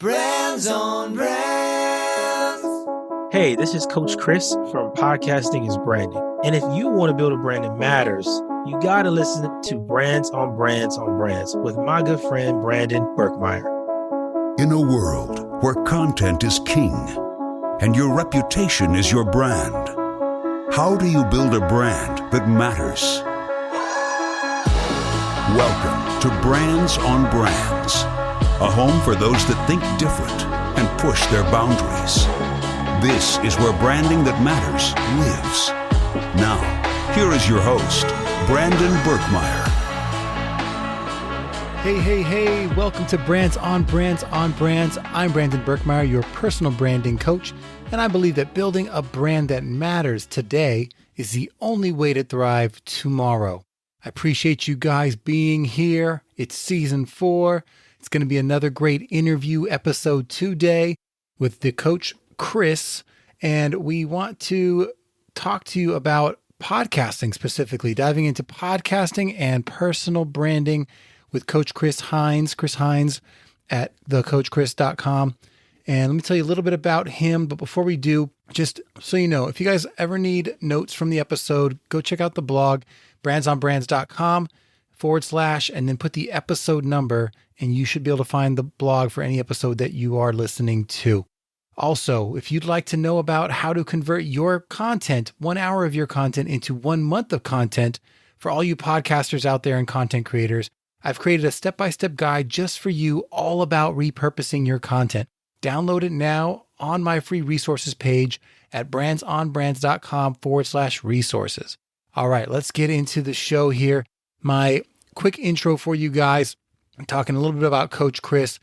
Brands on Brands. Hey, this is Coach Chris from Podcasting is Branding. And if you want to build a brand that matters, you got to listen to Brands on Brands on Brands with my good friend, Brandon Burkmeyer. In a world where content is king and your reputation is your brand, how do you build a brand that matters? Welcome to Brands on Brands, a home for those that think different and push their boundaries. This is where branding that matters lives. Now, here is your host, Brandon Burkmeyer. Hey, welcome to Brands on Brands on Brands. I'm Brandon Burkmeyer, your personal branding coach, and I believe that building a brand that matters today is the only way to thrive tomorrow. I appreciate you guys being here. It's season 4. It's going to be another great interview episode today with the coach Chris, and we want to talk to you about podcasting specifically, diving into podcasting and personal branding with Coach Chris Hines. Chris Hines at thecoachchris.com. And let me tell you a little bit about him. But before we do, just so you know, if you guys ever need notes from the episode, go check out the blog, brandsonbrands.com / and then put the episode number, and you should be able to find the blog for any episode that you are listening to. Also, if you'd like to know about how to convert your content, 1 hour of your content into 1 month of content for all you podcasters out there and content creators, I've created a step-by-step guide just for you all about repurposing your content. Download it now on my free resources page at brandsonbrands.com / resources. All right, let's get into the show here. My quick intro for you guys. I'm talking a little bit about Coach Chris.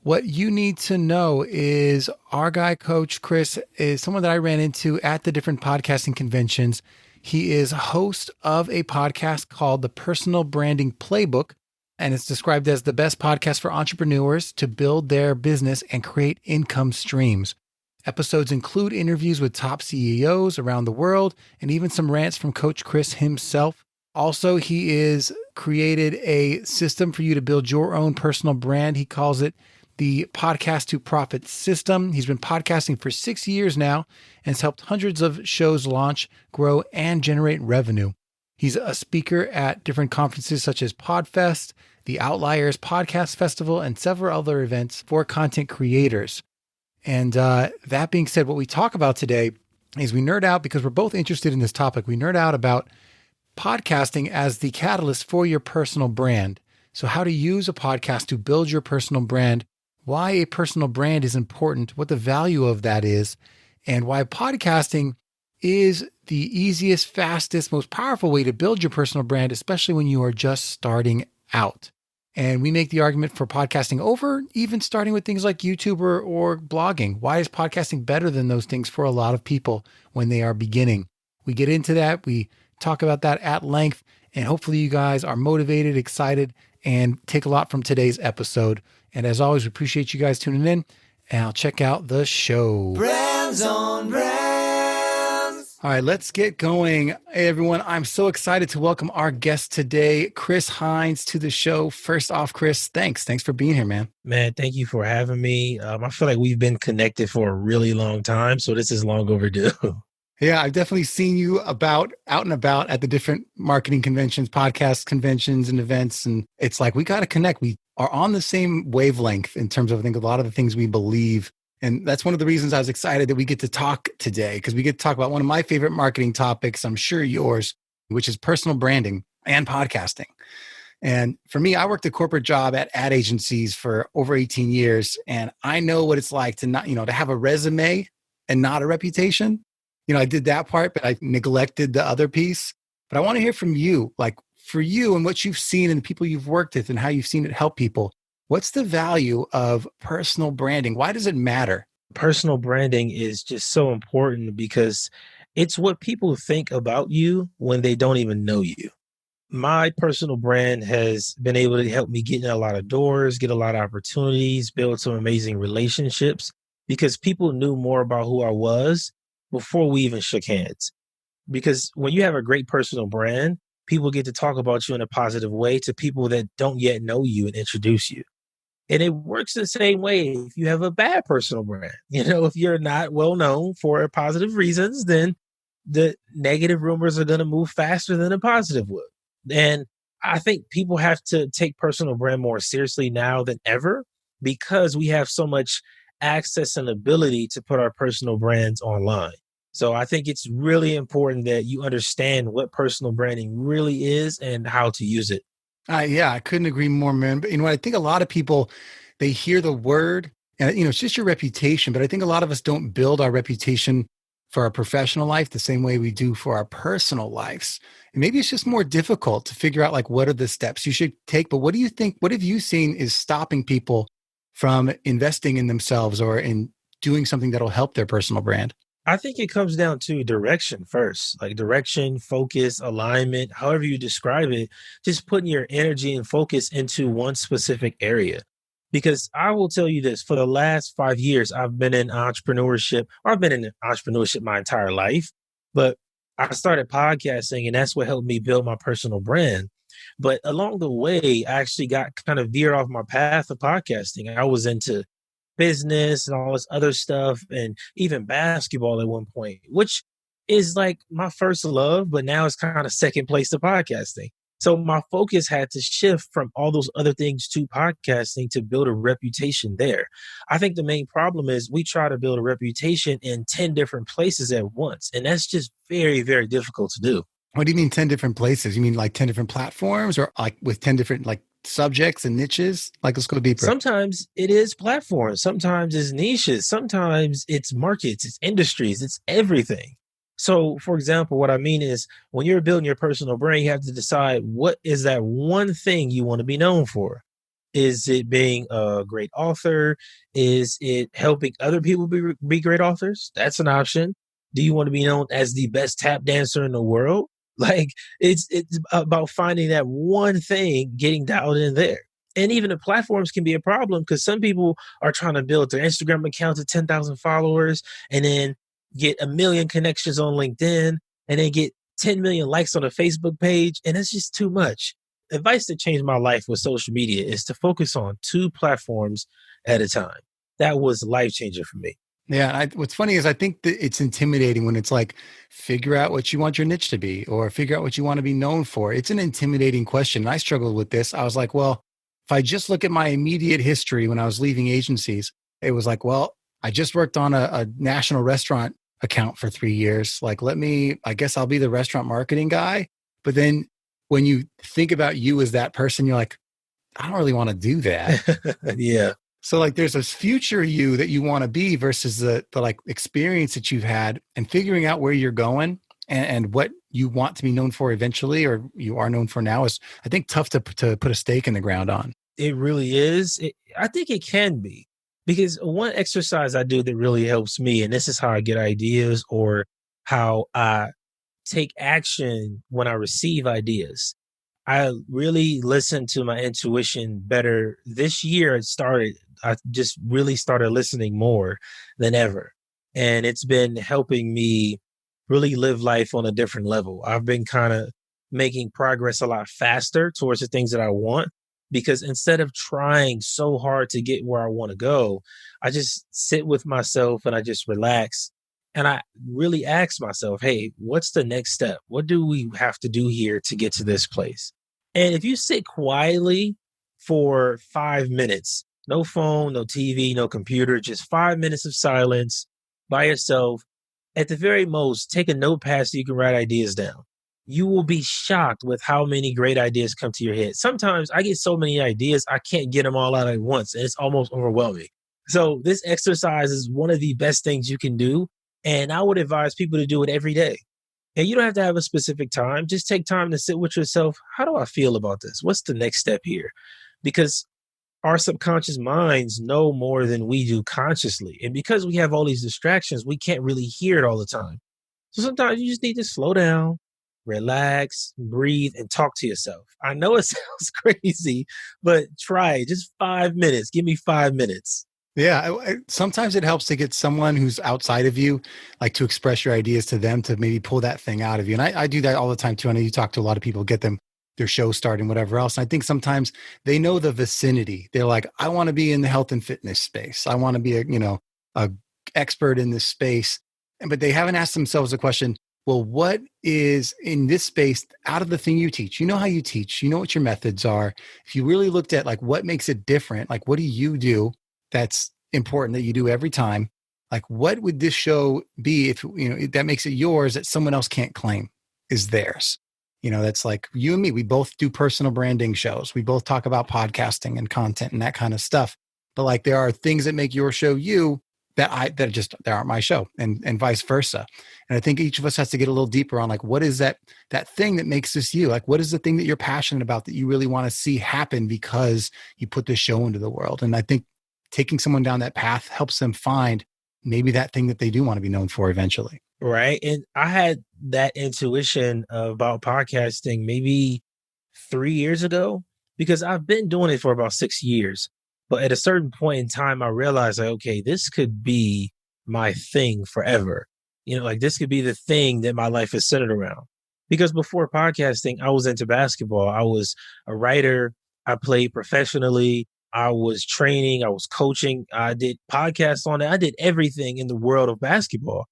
What you need to know is our guy, Coach Chris, is someone that I ran into at the different podcasting conventions. He is host of a podcast called the Personal Branding Playbook, and it's described as the best podcast for entrepreneurs to build their business and create income streams. Episodes include interviews with top CEOs around the world and even some rants from Coach Chris himself. Also, he is created a system for you to build your own personal brand. He calls it the Podcast to Profit System. He's been podcasting for 6 years now and has helped hundreds of shows launch, grow, and generate revenue. He's a speaker at different conferences such as PodFest, the Outliers Podcast Festival, and several other events for content creators. And that being said, what we talk about today is we nerd out because we're both interested in this topic. We nerd out about podcasting as the catalyst for your personal brand. So how to use a podcast to build your personal brand, why a personal brand is important, what the value of that is, and why podcasting is the easiest, fastest, most powerful way to build your personal brand, especially when you are just starting out. And we make the argument for podcasting over even starting with things like YouTube or blogging. Why is podcasting better than those things for a lot of people when they are beginning? We get into that. We talk about that at length, and hopefully you guys are motivated, excited, and take a lot from today's episode. And as always, we appreciate you guys tuning in, and I'll check out the show. Brands on Brands. All right, let's get going. Hey, everyone. I'm so excited to welcome our guest today, Chris Hines, to the show. First off, Chris, thanks. Thanks for being here, man. Man, thank you for having me. I feel like we've been connected for a really long time, so this is long overdue. Yeah, I've definitely seen you out and about at the different marketing conventions, podcast conventions and events. And it's like, we got to connect. We are on the same wavelength in terms of, I think, a lot of the things we believe. And that's one of the reasons I was excited that we get to talk today, because we get to talk about one of my favorite marketing topics, I'm sure yours, which is personal branding and podcasting. And for me, I worked a corporate job at ad agencies for over 18 years. And I know what it's like to not, to have a resume and not a reputation. I did that part, but I neglected the other piece. But I want to hear from you, like for you and what you've seen and the people you've worked with and how you've seen it help people. What's the value of personal branding? Why does it matter? Personal branding is just so important because it's what people think about you when they don't even know you. My personal brand has been able to help me get in a lot of doors, get a lot of opportunities, build some amazing relationships because people knew more about who I was before we even shook hands. Because when you have a great personal brand, people get to talk about you in a positive way to people that don't yet know you and introduce you. And it works the same way if you have a bad personal brand. If you're not well known for positive reasons, then the negative rumors are going to move faster than the positive would. And I think people have to take personal brand more seriously now than ever because we have so much access and ability to put our personal brands online. So I think it's really important that you understand what personal branding really is and how to use it. Yeah, I couldn't agree more, man. But I think a lot of people, they hear the word and, it's just your reputation. But I think a lot of us don't build our reputation for our professional life the same way we do for our personal lives. And maybe it's just more difficult to figure out like, what are the steps you should take? But what do you think, what have you seen is stopping people from investing in themselves or in doing something that'll help their personal brand? I think it comes down to direction first, like direction, focus, alignment, however you describe it, just putting your energy and focus into one specific area. Because I will tell you this, for the last 5 years, I've been in entrepreneurship, or I've been in entrepreneurship my entire life, but I started podcasting and that's what helped me build my personal brand. But along the way, I actually got kind of veered off my path of podcasting. I was into business and all this other stuff and even basketball at one point, which is like my first love, but now it's kind of second place to podcasting. So my focus had to shift from all those other things to podcasting to build a reputation there. I think the main problem is we try to build a reputation in 10 different places at once. And that's just very, very difficult to do. What do you mean 10 different places? You mean like 10 different platforms or like with 10 different like subjects and niches? Like, let's go deeper. Sometimes it is platforms, sometimes it's niches, sometimes it's markets, it's industries, it's everything. So, for example, what I mean is when you're building your personal brand, you have to decide what is that one thing you want to be known for. Is it being a great author? Is it helping other people be great authors? That's an option. Do you want to be known as the best tap dancer in the world? Like it's about finding that one thing, getting dialed in there. And even the platforms can be a problem because some people are trying to build their Instagram account to 10,000 followers and then get a million connections on LinkedIn and then get 10 million likes on a Facebook page. And it's just too much. Advice that changed my life with social media is to focus on two platforms at a time. That was life changing for me. Yeah. What's funny is I think that it's intimidating when it's like, figure out what you want your niche to be or figure out what you want to be known for. It's an intimidating question. And I struggled with this. I was like, well, if I just look at my immediate history when I was leaving agencies, it was like, well, I just worked on a national restaurant account for 3 years. Like, I guess I'll be the restaurant marketing guy. But then when you think about you as that person, you're like, I don't really want to do that. Yeah. So like there's this future you that you want to be versus the like experience that you've had and figuring out where you're going and what you want to be known for eventually or you are known for now is, I think, tough to put a stake in the ground on. It really is. I think it can be because one exercise I do that really helps me, and this is how I get ideas or how I take action when I receive ideas. I really listen to my intuition better. This year I just really started listening more than ever. And it's been helping me really live life on a different level. I've been kind of making progress a lot faster towards the things that I want because instead of trying so hard to get where I want to go, I just sit with myself and I just relax. And I really ask myself, hey, what's the next step? What do we have to do here to get to this place? And if you sit quietly for 5 minutes, no phone, no TV, no computer, just 5 minutes of silence by yourself, at the very most, take a notepad so you can write ideas down. You will be shocked with how many great ideas come to your head. Sometimes I get so many ideas, I can't get them all out at once, and it's almost overwhelming. So this exercise is one of the best things you can do, and I would advise people to do it every day. And you don't have to have a specific time. Just take time to sit with yourself. How do I feel about this? What's the next step here? Because our subconscious minds know more than we do consciously. And because we have all these distractions, we can't really hear it all the time. So sometimes you just need to slow down, relax, breathe, and talk to yourself. I know it sounds crazy, but try it. Just 5 minutes. Give me 5 minutes. Yeah. Sometimes it helps to get someone who's outside of you, like to express your ideas to them, to maybe pull that thing out of you. And I do that all the time too. I know you talk to a lot of people, get them their show starting, whatever else. And I think sometimes they know the vicinity. They're like, I want to be in the health and fitness space. I want to be a expert in this space. But they haven't asked themselves the question, well, what is in this space out of the thing you teach? You know how you teach, you know what your methods are. If you really looked at like what makes it different, like what do you do that's important that you do every time? Like what would this show be if that makes it yours that someone else can't claim is theirs? That's like you and me. We both do personal branding shows. We both talk about podcasting and content and that kind of stuff. But like there are things that make your show you that aren't my show, and vice versa. And I think each of us has to get a little deeper on like what is that thing that makes this you? Like what is the thing that you're passionate about that you really want to see happen because you put this show into the world? And I think taking someone down that path helps them find maybe that thing that they do want to be known for eventually. Right. And I had that intuition about podcasting maybe 3 years ago, because I've been doing it for about 6 years. But at a certain point in time, I realized, like, okay, this could be my thing forever. Like this could be the thing that my life is centered around. Because before podcasting, I was into basketball. I was a writer. I played professionally. I was training. I was coaching. I did podcasts on it. I did everything in the world of basketball.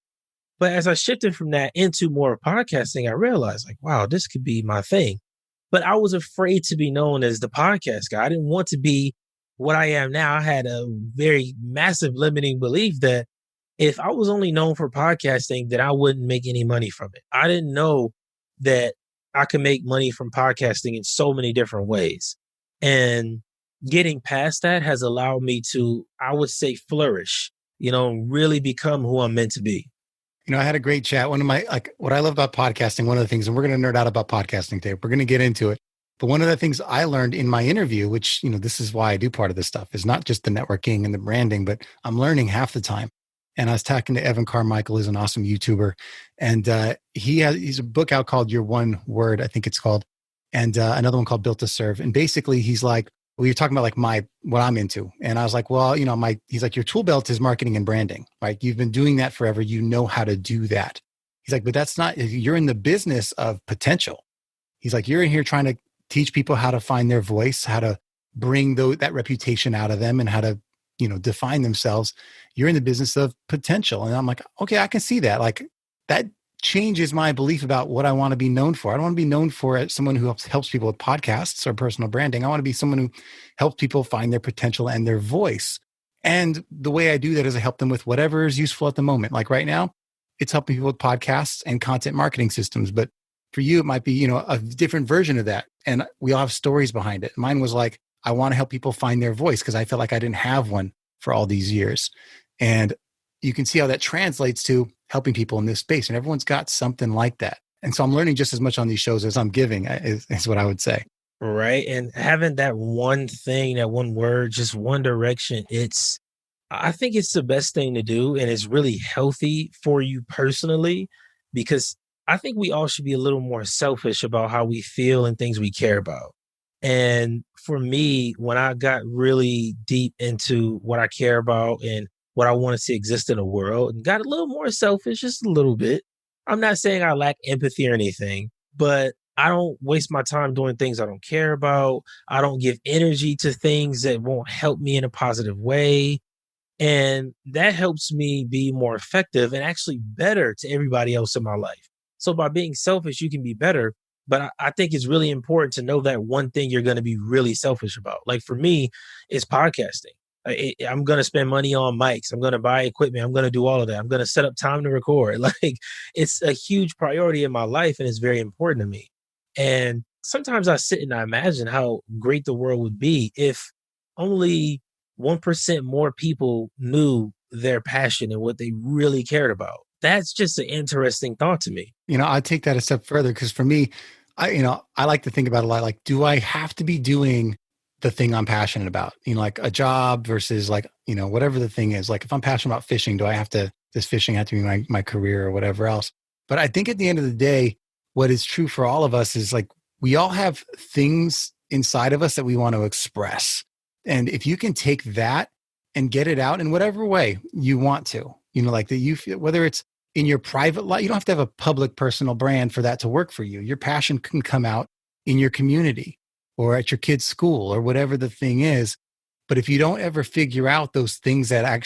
But as I shifted from that into more of podcasting, I realized like, wow, this could be my thing. But I was afraid to be known as the podcast guy. I didn't want to be what I am now. I had a very massive limiting belief that if I was only known for podcasting, then I wouldn't make any money from it. I didn't know that I could make money from podcasting in so many different ways. And getting past that has allowed me to, I would say, flourish, really become who I'm meant to be. I had a great chat. One of my, like, what I love about podcasting, one of the things, and we're going to nerd out about podcasting today, we're going to get into it. But one of the things I learned in my interview, which, this is why I do part of this stuff, is not just the networking and the branding, but I'm learning half the time. And I was talking to Evan Carmichael, who's an awesome YouTuber. And he's a book out called Your One Word, I think it's called. And another one called Built to Serve. And basically he's like, well, you're talking about like what I'm into. And I was like, well, he's like, your tool belt is marketing and branding, right? You've been doing that forever. You know how to do that. He's like, but that's not, you're in the business of potential. He's like, you're in here trying to teach people how to find their voice, how to bring that reputation out of them and how to, define themselves. You're in the business of potential. And I'm like, okay, I can see that. Like that changes my belief about what I want to be known for. I don't want to be known for as someone who helps people with podcasts or personal branding. I want to be someone who helps people find their potential and their voice. And the way I do that is I help them with whatever is useful at the moment. Like right now, it's helping people with podcasts and content marketing systems. But for you, it might be, a different version of that. And we all have stories behind it. Mine was like, I want to help people find their voice because I felt like I didn't have one for all these years. And you can see how that translates to helping people in this space. And everyone's got something like that. And so I'm learning just as much on these shows as I'm giving is what I would say. Right. And having that one thing, that one word, just one direction, I think it's the best thing to do. And it's really healthy for you personally, because I think we all should be a little more selfish about how we feel and things we care about. And for me, when I got really deep into what I care about and what I want to see exist in the world and got a little more selfish, just a little bit. I'm not saying I lack empathy or anything, but I don't waste my time doing things I don't care about. I don't give energy to things that won't help me in a positive way. And that helps me be more effective and actually better to everybody else in my life. So by being selfish, you can be better. But I think it's really important to know that one thing you're going to be really selfish about. Like for me, it's podcasting. I'm going to spend money on mics. I'm going to buy equipment. I'm going to do all of that. I'm going to set up time to record. Like it's a huge priority in my life and it's very important to me. And sometimes I sit and I imagine how great the world would be if only 1% more people knew their passion and what they really cared about. That's just an interesting thought to me. I take that a step further because for me, I like to think about it a lot. Like, do I have to be doing the thing I'm passionate about? Like a job versus like, whatever the thing is. Like if I'm passionate about fishing, does fishing have to be my career or whatever else? But I think at the end of the day, what is true for all of us is like, we all have things inside of us that we want to express. And if you can take that and get it out in whatever way you want to, like that you feel, whether it's in your private life, you don't have to have a public personal brand for that to work for you. Your passion can come out in your community or at your kid's school or whatever the thing is. But if you don't ever figure out those things that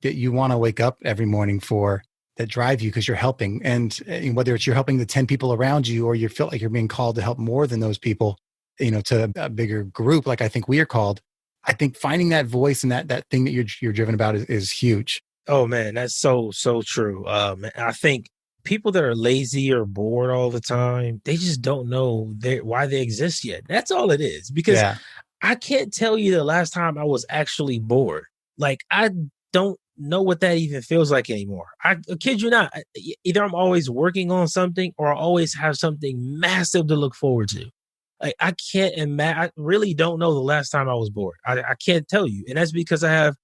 you want to wake up every morning for, that drive you because you're helping, and whether it's you're helping the 10 people around you or you feel like you're being called to help more than those people, to a bigger group, like I think we are called. I think finding that voice and that thing that you're driven about is huge. Oh man, that's so true. I think people that are lazy or bored all the time, they just don't know why they exist yet. That's all it is. Because Yeah. I can't tell you the last time I was actually bored. Like I don't know what that even feels like anymore. I kid you not. Either I'm always working on something or I always have something massive to look forward to. Like I can't imagine. I really don't know the last time I was bored. I can't tell you, and that's because I have,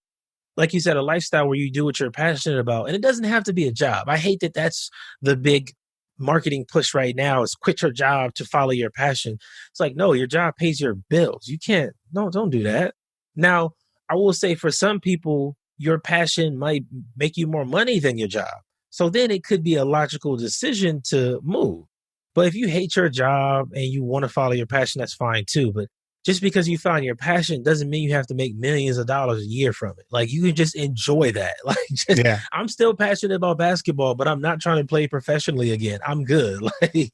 like you said, a lifestyle where you do what you're passionate about. And it doesn't have to be a job. I hate that that's the big marketing push right now is quit your job to follow your passion. It's like, no, your job pays your bills. You can't, no, don't do that. Now, I will say for some people, your passion might make you more money than your job. So then it could be a logical decision to move. But if you hate your job and you want to follow your passion, that's fine too. But just because you found your passion doesn't mean you have to make millions of dollars a year from it. Like you can just enjoy that. Like Yeah. I'm still passionate about basketball, but I'm not trying to play professionally again. I'm good. Like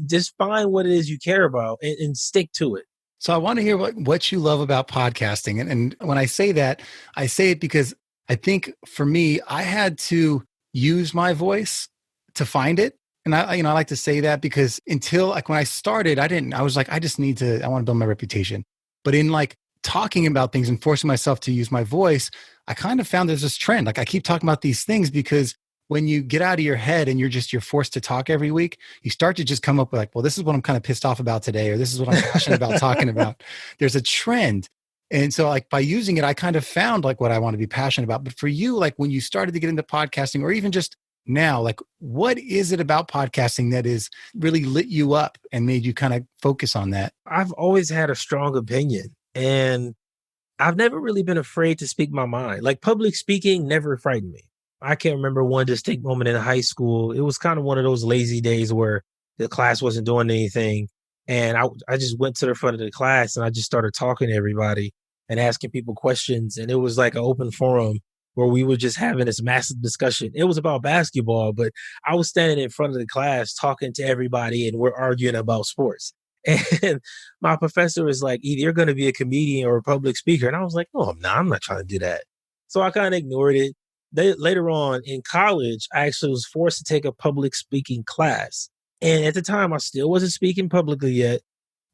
just find what it is you care about and stick to it. So I want to hear what you love about podcasting. And when I say that, I say it because I think for me, I had to use my voice to find it. And I like to say that because until like when I started, I was like, I want to build my reputation. But in like talking about things and forcing myself to use my voice, I kind of found there's this trend. Like I keep talking about these things because when you get out of your head and you're forced to talk every week, you start to just come up with like, well, this is what I'm kind of pissed off about today, or this is what I'm passionate about talking about. There's a trend. And so like by using it, I kind of found like what I want to be passionate about. But for you, like when you started to get into podcasting or even just now, like what is it about podcasting that is really lit you up and made you kind of focus on that? I've always had a strong opinion and I've never really been afraid to speak my mind. Like public speaking never frightened me. I can't remember one distinct moment in high school. It was kind of one of those lazy days where the class wasn't doing anything. And I just went to the front of the class and I just started talking to everybody and asking people questions. And it was like an open forum where we were just having this massive discussion. It was about basketball, but I was standing in front of the class talking to everybody and we're arguing about sports. And my professor was like, either you're going to be a comedian or a public speaker. And I was like, no, I'm not trying to do that. So I kind of ignored it. Later on in college, I actually was forced to take a public speaking class. And at the time, I still wasn't speaking publicly yet,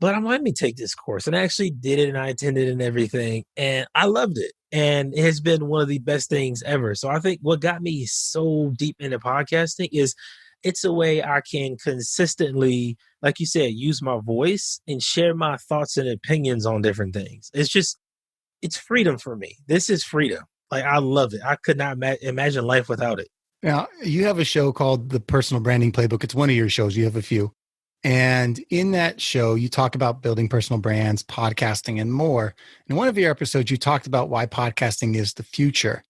but I'm like, let me take this course. And I actually did it and I attended and everything. And I loved it. And it has been one of the best things ever. So I think what got me so deep into podcasting is it's a way I can consistently, like you said, use my voice and share my thoughts and opinions on different things. It's freedom for me. This is freedom. Like I love it. I could not imagine life without it. Now, you have a show called the Personal Branding Playbook. It's one of your shows. You have a few. And in that show, you talk about building personal brands, podcasting, and more. In one of your episodes, you talked about why podcasting is the future.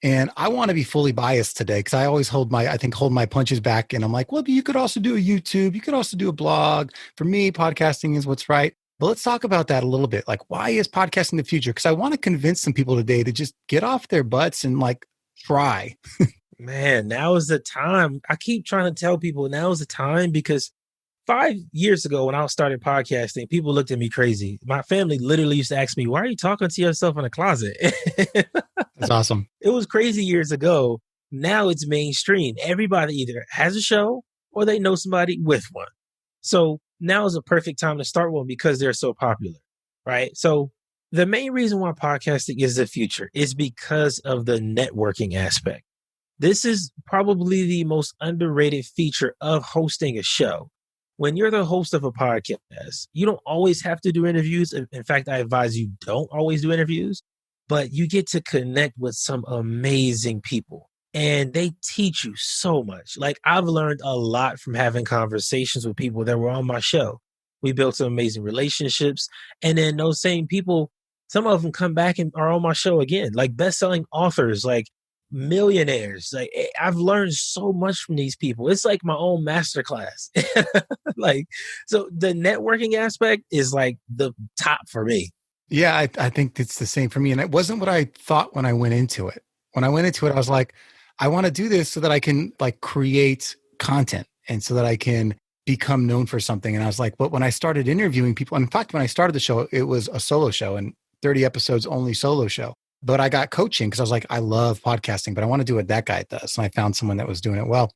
And I want to be fully biased today because I always hold my punches back. And I'm like, well, you could also do a YouTube. You could also do a blog. For me, podcasting is what's right. But let's talk about that a little bit. Like, why is podcasting the future? Because I want to convince some people today to just get off their butts and like try. Man, now is the time. I keep trying to tell people now is the time because 5 years ago when I started podcasting, people looked at me crazy. My family literally used to ask me, why are you talking to yourself in a closet? That's awesome. It was crazy years ago. Now it's mainstream. Everybody either has a show or they know somebody with one. So now is a perfect time to start one because they're so popular, right? So the main reason why podcasting is the future is because of the networking aspect. This is probably the most underrated feature of hosting a show. When you're the host of a podcast, you don't always have to do interviews. In fact, I advise you don't always do interviews, but you get to connect with some amazing people and they teach you so much. Like I've learned a lot from having conversations with people that were on my show. We built some amazing relationships. And then those same people, some of them come back and are on my show again, like best-selling authors like millionaires. Like I've learned so much from these people. It's like my own masterclass. Like, so the networking aspect is like the top for me. Yeah, I think it's the same for me. And it wasn't what I thought when I went into it. When I went into it, I was like, I want to do this so that I can like create content and so that I can become known for something. And I was like, but when I started interviewing people, in fact, when I started the show, it was a solo show and 30 episodes only solo show. But I got coaching because I was like, I love podcasting, but I want to do what that guy does. And I found someone that was doing it well.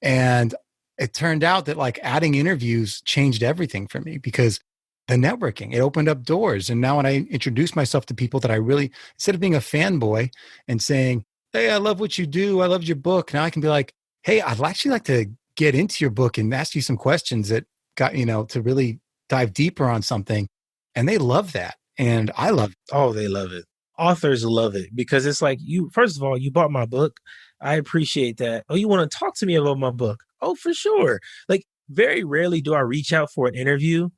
And it turned out that like adding interviews changed everything for me because the networking, it opened up doors. And now when I introduce myself to people that I really, instead of being a fanboy and saying, hey, I love what you do, I loved your book. Now I can be like, hey, I'd actually like to get into your book and ask you some questions that got, to really dive deeper on something. And they love that. And I love it. Oh, they love it. Authors love it because it's like first of all, you bought my book. I appreciate that. Oh, you want to talk to me about my book? Oh, for sure. Like very rarely do I reach out for an interview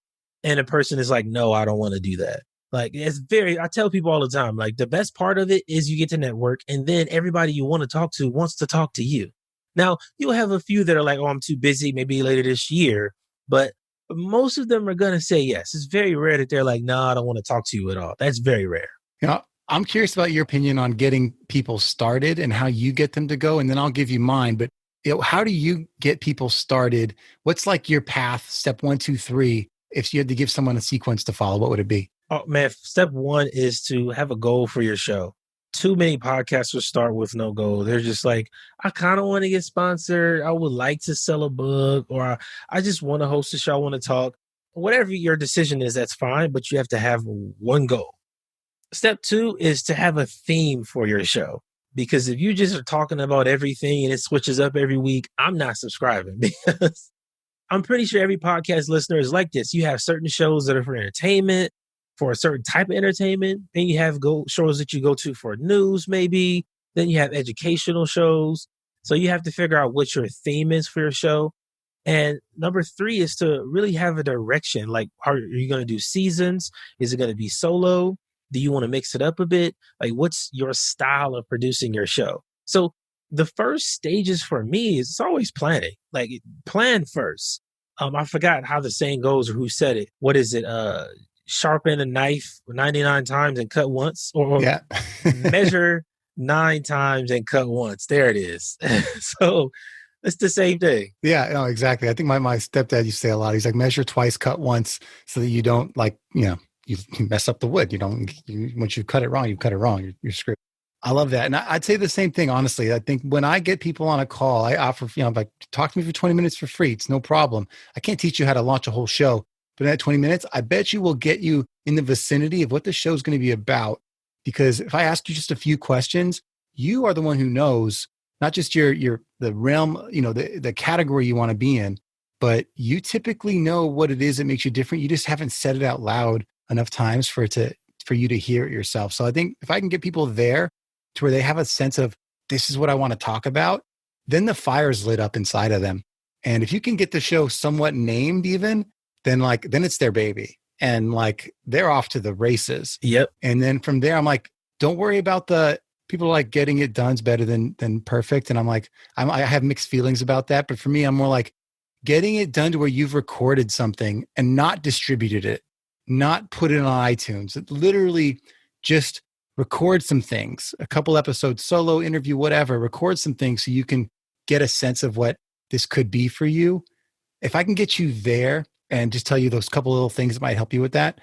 and a person is like, no, I don't want to do that. Like I tell people all the time, like the best part of it is you get to network and then everybody you want to talk to wants to talk to you. Now you'll have a few that are like, oh, I'm too busy, maybe later this year, but most of them are going to say yes. It's very rare that they're like, no, I don't want to talk to you at all. That's very rare. I'm curious about your opinion on getting people started and how you get them to go. And then I'll give you mine. But how do you get people started? What's like your path, step 1, 2, 3? If you had to give someone a sequence to follow, what would it be? Oh man, step 1 is to have a goal for your show. Too many podcasters start with no goal. They're just like, I kind of want to get sponsored. I would like to sell a book, or I just want to host a show. I want to talk. Whatever your decision is, that's fine, but you have to have one goal. Step 2 is to have a theme for your show. Because if you just are talking about everything and it switches up every week, I'm not subscribing because I'm pretty sure every podcast listener is like this. You have certain shows that are for entertainment, for a certain type of entertainment. Then you have shows that you go to for news, maybe. Then you have educational shows. So you have to figure out what your theme is for your show. And number 3 is to really have a direction. Like, are you going to do seasons? Is it going to be solo? Do you want to mix it up a bit? Like, what's your style of producing your show? So the first stages for me is it's always planning. Like, plan first. I forgot how the saying goes or who said it. What is it? Sharpen a knife 99 times and cut once, or yeah. measure 9 times and cut once. There it is. So it's the same thing. Yeah, no, exactly. I think my stepdad used to say a lot. He's like, measure twice, cut once, so that you don't you mess up the wood. Once you cut it wrong, you're screwed. I love that. And I'd say the same thing, honestly. I think when I get people on a call, I offer, like, talk to me for 20 minutes for free. It's no problem. I can't teach you how to launch a whole show, but in that 20 minutes, I bet you will get you in the vicinity of what the show is going to be about. Because if I ask you just a few questions, you are the one who knows not just the realm, the category you want to be in, but you typically know what it is that makes you different. You just haven't said it out loud enough times for you to hear it yourself. So I think if I can get people there to where they have a sense of this is what I want to talk about, then the fire's lit up inside of them. And if you can get the show somewhat named even, then it's their baby. And like they're off to the races. Yep. And then from there, I'm like, don't worry about the people are like getting it done's better than perfect. And I'm like, I have mixed feelings about that. But for me, I'm more like getting it done to where you've recorded something and not distributed it, not put it on iTunes. It literally just record some things, a couple episodes, solo interview, whatever, record some things so you can get a sense of what this could be for you. If I can get you there and just tell you those couple little things that might help you with that,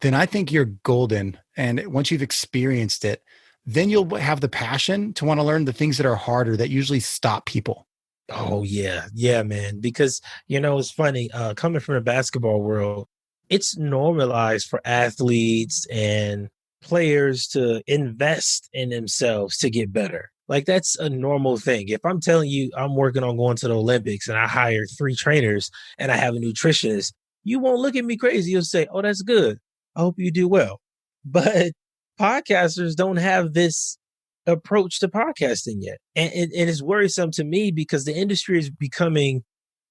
then I think you're golden. And once you've experienced it, then you'll have the passion to want to learn the things that are harder that usually stop people. Oh, yeah. Yeah, man. Because, it's funny, coming from the basketball world, it's normalized for athletes and players to invest in themselves to get better. Like, that's a normal thing. If I'm telling you I'm working on going to the Olympics and I hire 3 trainers and I have a nutritionist, you won't look at me crazy. You'll say, oh, that's good. I hope you do well. But podcasters don't have this approach to podcasting yet. And it's worrisome to me because the industry is becoming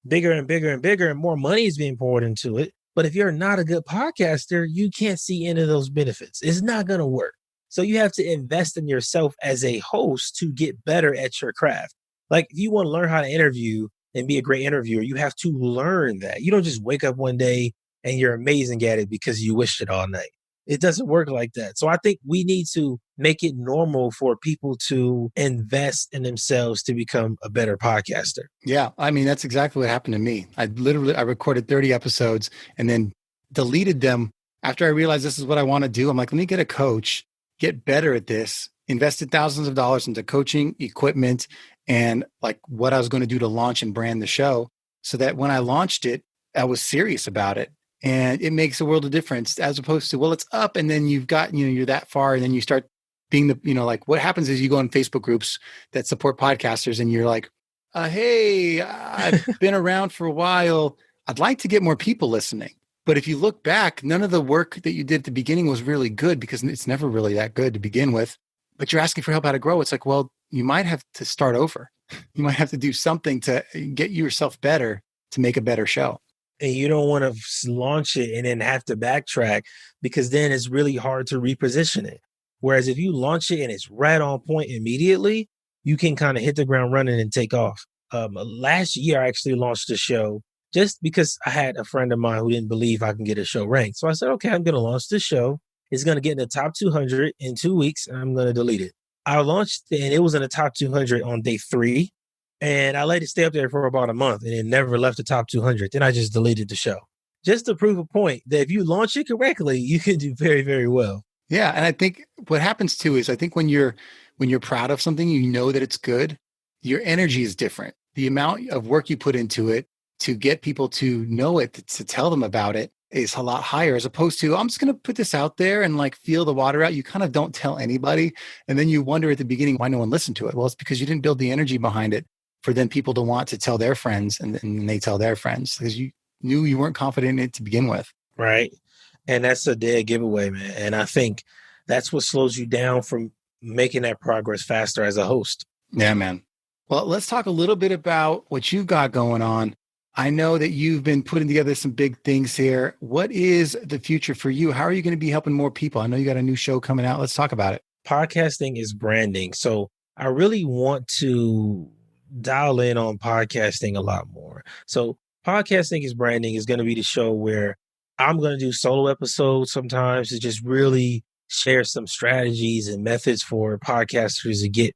bigger and bigger and bigger and more money is being poured into it. But if you're not a good podcaster, you can't see any of those benefits. It's not going to work. So you have to invest in yourself as a host to get better at your craft. Like if you want to learn how to interview and be a great interviewer, you have to learn that. You don't just wake up one day and you're amazing at it because you wished it all night. It doesn't work like that. So I think we need to make it normal for people to invest in themselves to become a better podcaster. Yeah. I mean, that's exactly what happened to me. I recorded 30 episodes and then deleted them after I realized this is what I want to do. I'm like, let me get a coach, get better at this, invested thousands of dollars into coaching, equipment, and like what I was going to do to launch and brand the show so that when I launched it, I was serious about it. And it makes a world of difference as opposed to, well, it's up and then you've got, you're that far and then you start being like what happens is you go in Facebook groups that support podcasters and you're like, hey, I've been around for a while. I'd like to get more people listening. But if you look back, none of the work that you did at the beginning was really good because it's never really that good to begin with. But you're asking for help how to grow. It's like, well, you might have to start over. You might have to do something to get yourself better to make a better show. And you don't want to launch it and then have to backtrack because then it's really hard to reposition it. Whereas if you launch it and it's right on point immediately, you can kind of hit the ground running and take off. Last year, I actually launched a show just because I had a friend of mine who didn't believe I can get a show ranked. So I said, okay, I'm going to launch this show. It's going to get in the top 200 in 2 weeks and I'm going to delete it. I launched it and it was in the top 200 on day 3. And I let it stay up there for about a month and it never left the top 200. Then I just deleted the show. Just to prove a point that if you launch it correctly, you can do very, very well. Yeah. And I think what happens too is I think when you're proud of something, you know that it's good, your energy is different. The amount of work you put into it to get people to know it, to tell them about it is a lot higher as opposed to, I'm just going to put this out there and like feel the water out. You kind of don't tell anybody. And then you wonder at the beginning why no one listened to it. Well, it's because you didn't build the energy behind it for then people to want to tell their friends and they tell their friends because you knew you weren't confident in it to begin with. Right. And that's a dead giveaway, man. And I think that's what slows you down from making that progress faster as a host. Yeah, man. Well, let's talk a little bit about what you've got going on. I know that you've been putting together some big things here. What is the future for you? How are you going to be helping more people? I know you got a new show coming out. Let's talk about it. Podcasting is branding. So I really want to dial in on podcasting a lot more. So podcasting is branding is going to be the show where I'm going to do solo episodes sometimes to just really share some strategies and methods for podcasters to get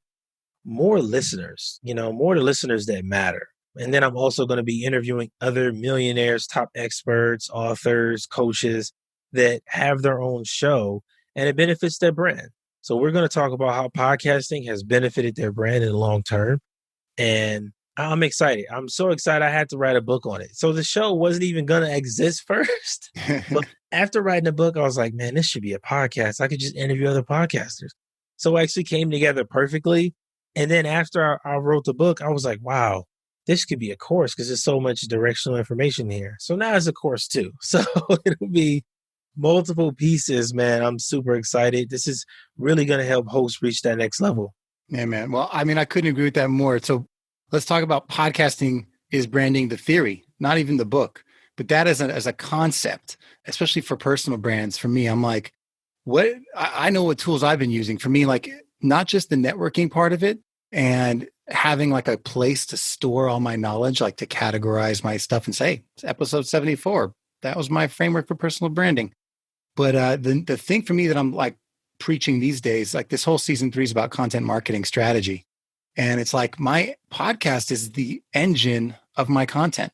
more listeners, more the listeners that matter. And then I'm also going to be interviewing other millionaires, top experts, authors, coaches that have their own show and it benefits their brand. So we're going to talk about how podcasting has benefited their brand in the long term. And I'm excited. I'm so excited I had to write a book on it. So the show wasn't even going to exist first. But after writing the book, I was like, man, this should be a podcast. I could just interview other podcasters. So it actually came together perfectly. And then after I wrote the book, I was like, wow, this could be a course because there's so much directional information here. So now it's a course too. So it'll be multiple pieces, man. I'm super excited. This is really going to help hosts reach that next level. Yeah, man. Well, I mean, I couldn't agree with that more. So let's talk about podcasting is branding, the theory, not even the book, but that as a concept, especially for personal brands. For me, I'm like, I know what tools I've been using. For me, like not just the networking part of it and having like a place to store all my knowledge, like to categorize my stuff and say, it's episode 74. That was my framework for personal branding. But the thing for me that I'm like preaching these days, like this whole season 3 is about content marketing strategy. And it's like my podcast is the engine of my content.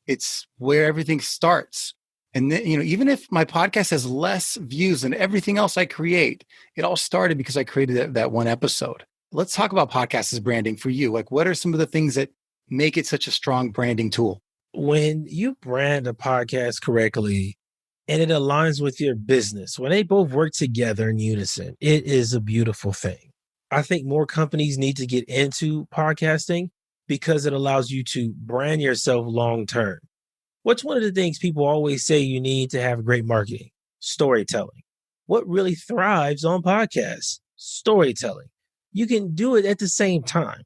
It's where everything starts. And then, even if my podcast has less views than everything else I create, it all started because I created that one episode. Let's talk about podcasts as branding for you. Like, what are some of the things that make it such a strong branding tool? When you brand a podcast correctly and it aligns with your business, when they both work together in unison, it is a beautiful thing. I think more companies need to get into podcasting because it allows you to brand yourself long term. What's one of the things people always say you need to have great marketing? Storytelling. What really thrives on podcasts? Storytelling. You can do it at the same time,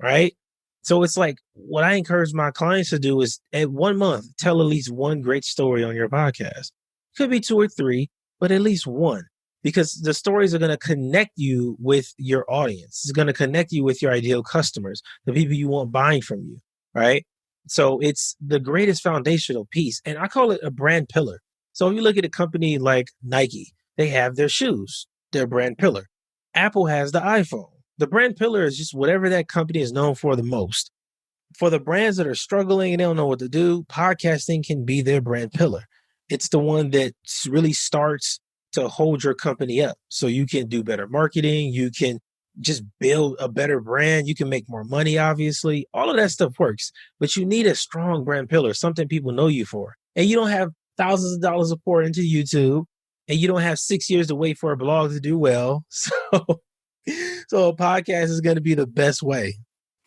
right? So it's like what I encourage my clients to do is at 1 month, tell at least one great story on your podcast. Could be 2 or 3, but at least one. because the stories are going to connect you with your audience. It's going to connect you with your ideal customers, the people you want buying from you, right? So it's the greatest foundational piece. And I call it a brand pillar. So if you look at a company like Nike, they have their shoes, their brand pillar. Apple has the iPhone. The brand pillar is just whatever that company is known for the most. For the brands that are struggling and they don't know what to do, podcasting can be their brand pillar. It's the one that really starts to hold your company up so you can do better marketing. You can just build a better brand. You can make more money, obviously. All of that stuff works, but you need a strong brand pillar, something people know you for. And you don't have thousands of dollars to pour into YouTube, and you don't have 6 years to wait for a blog to do well. So a podcast is going to be the best way.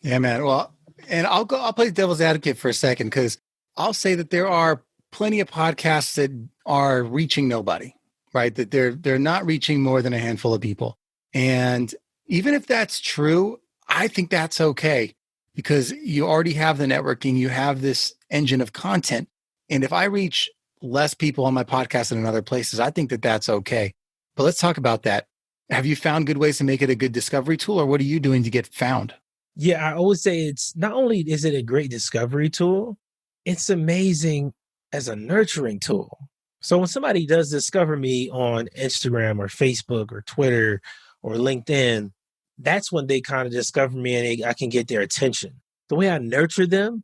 Yeah, man. Well, and I'll play devil's advocate for a second, because I'll say that there are plenty of podcasts that are reaching nobody, right? That they're not reaching more than a handful of people. And even if that's true, I think that's okay, because you already have the networking, you have this engine of content. And if I reach less people on my podcast than in other places, I think that that's okay. But let's talk about that. Have you found good ways to make it a good discovery tool, or what are you doing to get found? Yeah, I always say it's not only is it a great discovery tool, it's amazing as a nurturing tool. So when somebody does discover me on Instagram or Facebook or Twitter or LinkedIn, that's when they kind of discover me and I can get their attention. The way I nurture them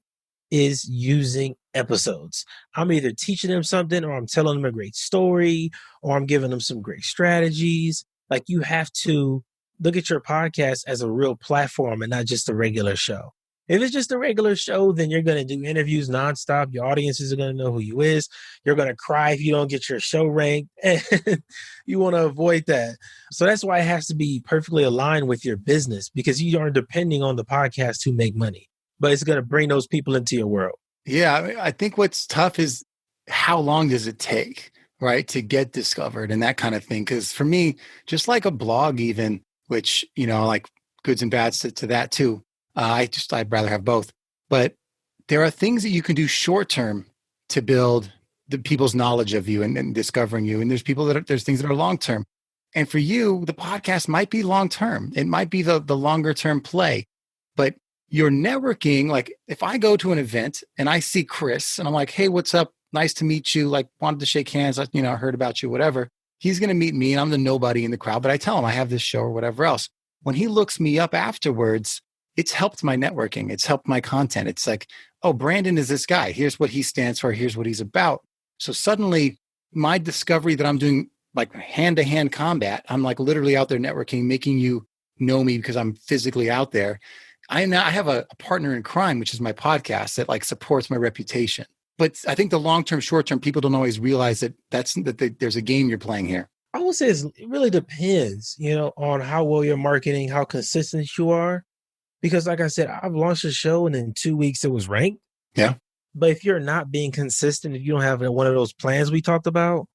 is using episodes. I'm either teaching them something, or I'm telling them a great story, or I'm giving them some great strategies. Like, you have to look at your podcast as a real platform and not just a regular show. If it's just a regular show, then you're going to do interviews nonstop. Your audiences are going to know who you is. You're going to cry if you don't get your show ranked. And you want to avoid that. So that's why it has to be perfectly aligned with your business, because you aren't depending on the podcast to make money, but it's going to bring those people into your world. Yeah, I mean, I think what's tough is how long does it take, right, to get discovered and that kind of thing. Because for me, just like a blog, even, which, like goods and bads to that too. I'd rather have both. But there are things that you can do short term to build the people's knowledge of you and discovering you. And there's there's things that are long term. And for you, the podcast might be long term. It might be the longer term play. But your networking, like if I go to an event and I see Chris and I'm like, hey, what's up? Nice to meet you. Like, wanted to shake hands. I heard about you, whatever. He's going to meet me and I'm the nobody in the crowd, but I tell him I have this show or whatever else. When he looks me up afterwards, it's helped my networking. It's helped my content. It's like, oh, Brandon is this guy. Here's what he stands for. Here's what he's about. So suddenly my discovery that I'm doing like hand-to-hand combat, I'm like literally out there networking, making you know me because I'm physically out there. I have a partner in crime, which is my podcast, that like supports my reputation. But I think the long-term, short-term, people don't always realize that there's a game you're playing here. I would say it really depends, on how well you're marketing, how consistent you are. Because like I said, I've launched a show and in 2 weeks it was ranked. Yeah. But if you're not being consistent, if you don't have one of those plans we talked about,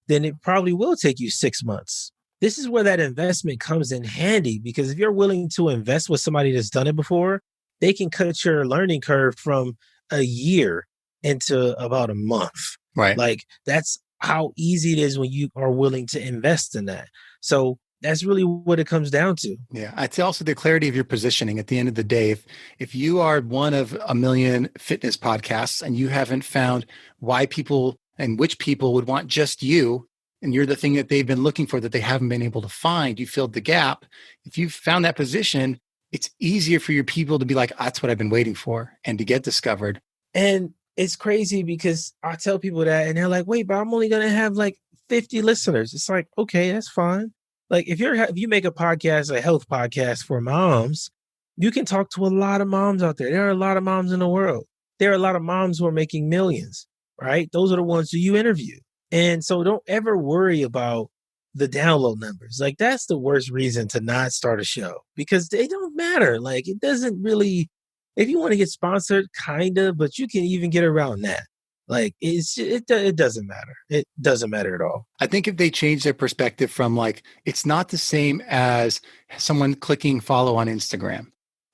then it probably will take you 6 months. This is where that investment comes in handy, because if you're willing to invest with somebody that's done it before, they can cut your learning curve from a year into about a month. Right. Like, that's how easy it is when you are willing to invest in that. So that's really what it comes down to. Yeah. I'd say also the clarity of your positioning at the end of the day. If you are one of a million fitness podcasts and you haven't found why people and which people would want just you, and you're the thing that they've been looking for that they haven't been able to find, you filled the gap. If you've found that position, it's easier for your people to be like, that's what I've been waiting for, and to get discovered. And it's crazy because I tell people that and they're like, wait, but I'm only going to have like 50 listeners. It's like, okay, that's fine. Like if you make a podcast, a health podcast for moms, you can talk to a lot of moms out there. There are a lot of moms in the world. There are a lot of moms who are making millions, right? Those are the ones who you interview. And so don't ever worry about the download numbers. Like, that's the worst reason to not start a show, because they don't matter. Like, it doesn't really, if you want to get sponsored, kind of, but you can even get around that. Like, it doesn't matter. It doesn't matter at all. I think if they change their perspective from like, it's not the same as someone clicking follow on Instagram.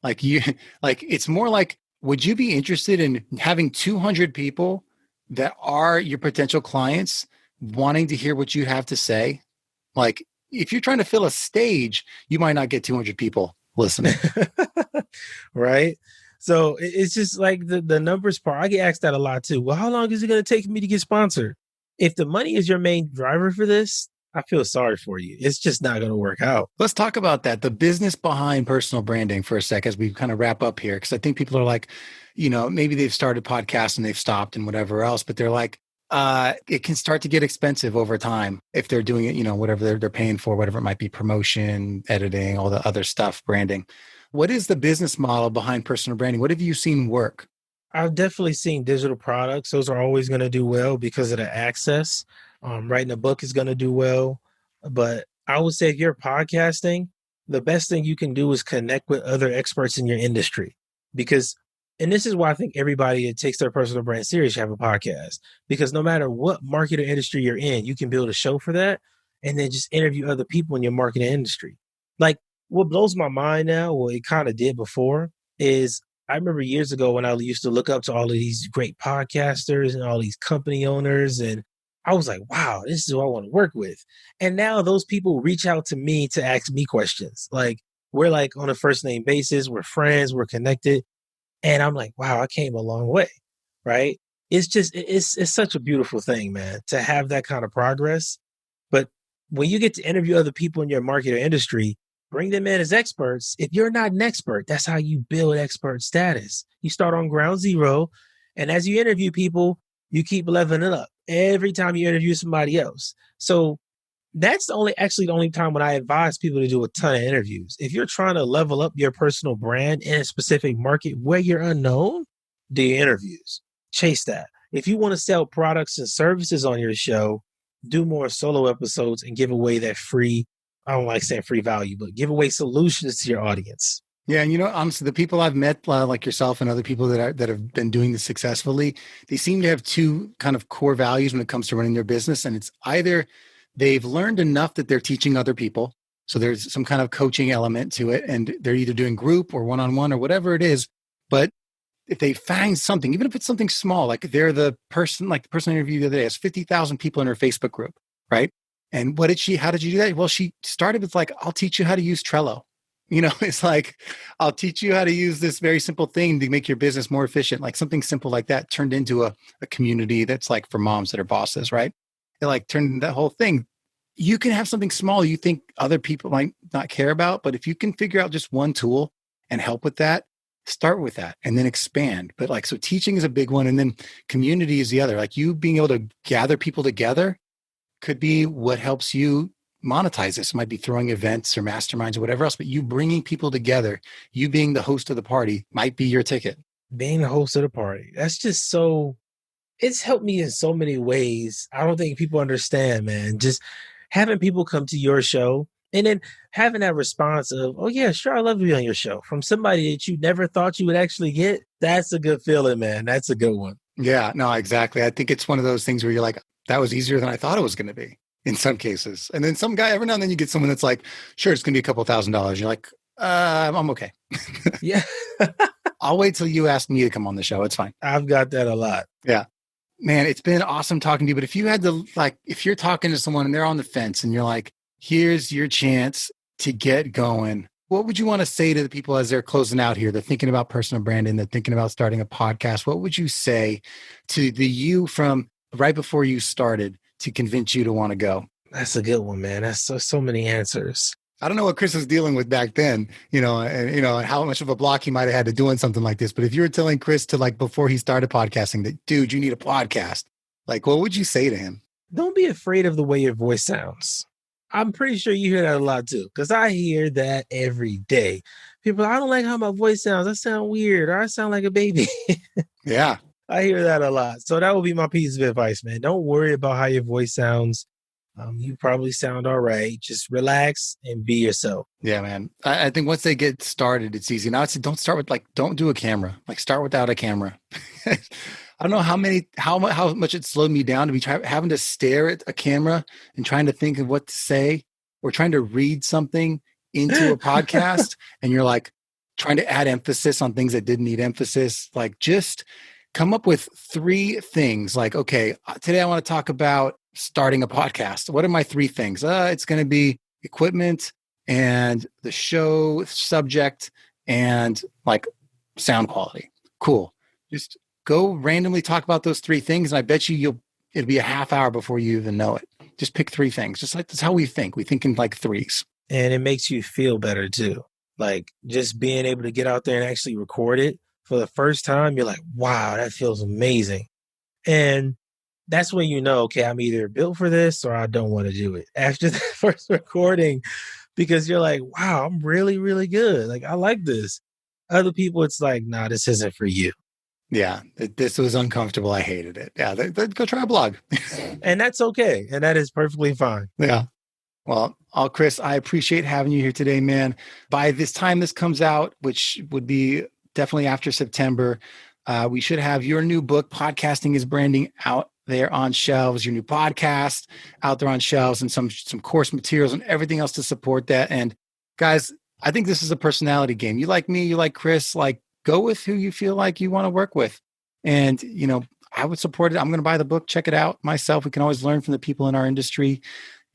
Like it's more like, would you be interested in having 200 people that are your potential clients wanting to hear what you have to say? Like, if you're trying to fill a stage, you might not get 200 people listening. Right. So it's just like the numbers part. I get asked that a lot too. Well, how long is it going to take me to get sponsored? If the money is your main driver for this, I feel sorry for you. It's just not going to work out. Let's talk about that, the business behind personal branding for a sec as we kind of wrap up here. Because I think people are like, maybe they've started podcasts and they've stopped and whatever else, but they're like, it can start to get expensive over time if they're doing it, whatever they're paying for, whatever it might be, promotion, editing, all the other stuff, branding. What is the business model behind personal branding? What have you seen work? I've definitely seen digital products. Those are always going to do well because of the access. Writing a book is going to do well. But I would say if you're podcasting, the best thing you can do is connect with other experts in your industry. Because, and this is why I think everybody that takes their personal brand serious should have a podcast. Because no matter what market or industry you're in, you can build a show for that and then just interview other people in your market and industry. Like what blows my mind now, well, it kind of did before, is I remember years ago when I used to look up to all of these great podcasters and all these company owners. And I was like, wow, this is who I want to work with. And now those people reach out to me to ask me questions. Like we're like on a first name basis. We're friends. We're connected. And I'm like, wow, I came a long way. Right. It's just, it's such a beautiful thing, man, to have that kind of progress. But when you get to interview other people in your market or industry, bring them in as experts. If you're not an expert, that's how you build expert status. You start on ground zero. And as you interview people, you keep leveling it up every time you interview somebody else. So that's the only time when I advise people to do a ton of interviews. If you're trying to level up your personal brand in a specific market where you're unknown, do your interviews. Chase that. If you want to sell products and services on your show, do more solo episodes and give away that free, I don't like saying free value, but give away solutions to your audience. Yeah, and honestly, the people I've met, like yourself and other people that have been doing this successfully, they seem to have two kind of core values when it comes to running their business, and it's either they've learned enough that they're teaching other people, so there's some kind of coaching element to it, and they're either doing group or one-on-one or whatever it is. But if they find something, even if it's something small, like they're the person, like the person I interviewed the other day has 50,000 people in her Facebook group, right? And how did you do that? Well, she started with like, I'll teach you how to use Trello. It's like, I'll teach you how to use this very simple thing to make your business more efficient. Like something simple like that turned into a community that's like for moms that are bosses, right? It like turned into that whole thing. You can have something small you think other people might not care about, but if you can figure out just one tool and help with that, start with that and then expand. But like, so teaching is a big one. And then community is the other. Like you being able to gather people together could be what helps you monetize this. It might be throwing events or masterminds or whatever else, but you bringing people together, you being the host of the party might be your ticket. Being the host of the party. That's just so, it's helped me in so many ways. I don't think people understand, man. Just having people come to your show and then having that response of, oh yeah, sure, I'd love to be on your show from somebody that you never thought you would actually get. That's a good feeling, man. That's a good one. Yeah, no, exactly. I think it's one of those things where you're like, that was easier than I thought it was going to be in some cases. And then some guy, every now and then you get someone that's like, sure, it's going to be a couple $1,000s. You're like, I'm okay. Yeah. I'll wait till you ask me to come on the show. It's fine. I've got that a lot. Yeah. Man, it's been awesome talking to you. But if you had to, like, if you're talking to someone and they're on the fence and you're like, here's your chance to get going, what would you want to say to the people as they're closing out here? They're thinking about personal branding. They're thinking about starting a podcast. What would you say to the you from right before you started to convince you to want to go? That's a good one, man. That's so many answers. I don't know what Chris was dealing with back then, and how much of a block he might have had to doing something like this. But if you were telling Chris to, like, before he started podcasting that, dude, you need a podcast, like, what would you say to him? Don't be afraid of the way your voice sounds. I'm pretty sure you hear that a lot too, because I hear that every day. People, I don't like how my voice sounds. I sound weird, or I sound like a baby. Yeah. I hear that a lot. So that would be my piece of advice, man. Don't worry about how your voice sounds. You probably sound all right. Just relax and be yourself. Yeah, man. I think once they get started, it's easy. Now it's don't start with don't do a camera. Like start without a camera. I don't know how much it slowed me down to be having to stare at a camera and trying to think of what to say or trying to read something into a podcast. And you're like trying to add emphasis on things that didn't need emphasis. Like just come up with 3 things. Like, okay, today I want to talk about starting a podcast. What are my 3 things? It's going to be, equipment and the show subject and like sound quality. Cool. Just go randomly talk about those 3 things. And I bet you it'll be a half hour before you even know it. Just pick 3 things. Just like that's how we think. We think in like 3s. And it makes you feel better too. Like just being able to get out there and actually record it for the first time, you're like, wow, that feels amazing. And that's when you know, okay, I'm either built for this or I don't want to do it after the first recording, because you're like, wow, I'm really, really good. Like, I like this. Other people, it's like, nah, this isn't for you. Yeah, this was uncomfortable. I hated it. Yeah, go try a blog. And that's okay. And that is perfectly fine. Yeah. Well, Chris, I appreciate having you here today, man. By this time this comes out, which would be definitely after September, we should have your new book, Podcasting is Branding, out there on shelves, your new podcast out there on shelves, and some course materials and everything else to support that. And guys, I think this is a personality game. You like me, you like Chris, like go with who you feel like you want to work with. And, I would support it. I'm going to buy the book, check it out myself. We can always learn from the people in our industry.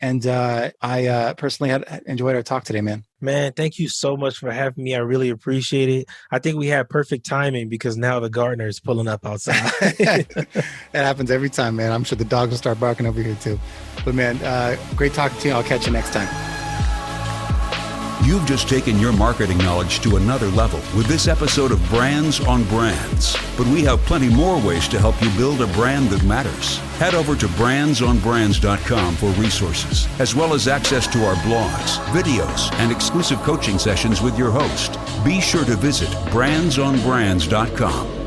And I personally had enjoyed our talk today, man. Man, thank you so much for having me. I really appreciate it. I think we had perfect timing because now the gardener is pulling up outside. It happens every time, man. I'm sure the dogs will start barking over here too. But man, great talking to you. I'll catch you next time. You've just taken your marketing knowledge to another level with this episode of Brands on Brands. But we have plenty more ways to help you build a brand that matters. Head over to brandsonbrands.com for resources, as well as access to our blogs, videos, and exclusive coaching sessions with your host. Be sure to visit brandsonbrands.com.